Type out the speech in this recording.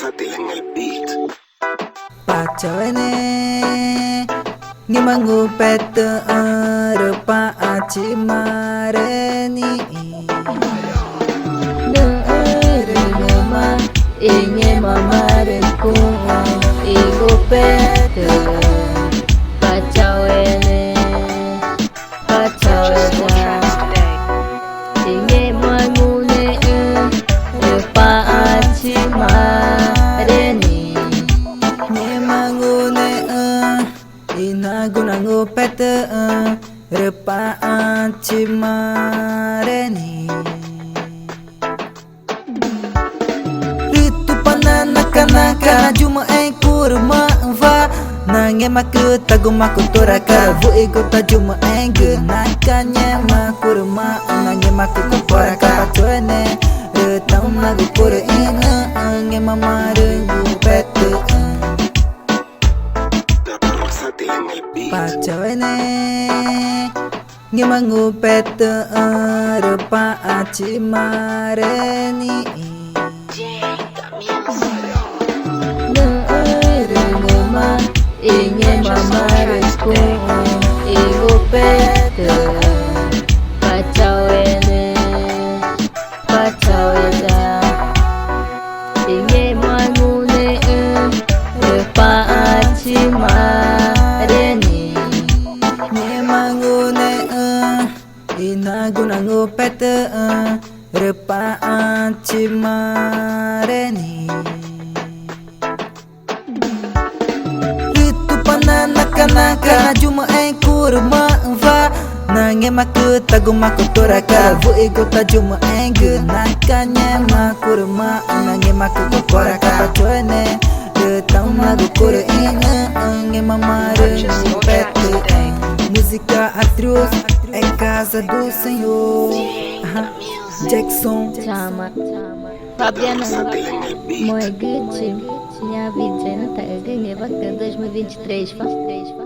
versátil en el beat. Pacawene ngimangu pete rupa aci mareni Nama ingin mamarenku ibu pete Pacawene ingin mangune rupa aci mareni ngimangune inagunangu pete rupa aci mareni Naka juma kurma va nange maku tagumaku toraka vu ego tajuma enge nakanya makurma nange maku koraka tuene retam lagu kore ina nange mamare pete Versátil en el beat. pacawene ngimangu pete rupa aci mareni Nama ingin mamarenku ibu pete Pacawene ingin mangune rupa aci mareni ngimangune inagunangu pete rupa aci mareni Naka juma kurma va nange maku tagumaku toraka vu ego tajuma enge nakanya makurma nange maku koraka tuene retam lagu kore ina nange mamare pete música atroz em casa do Senhor. Jackson Sama Fabiana Versátil en el beat. Moe Gucci Minha vida não tá ganha bacana 2023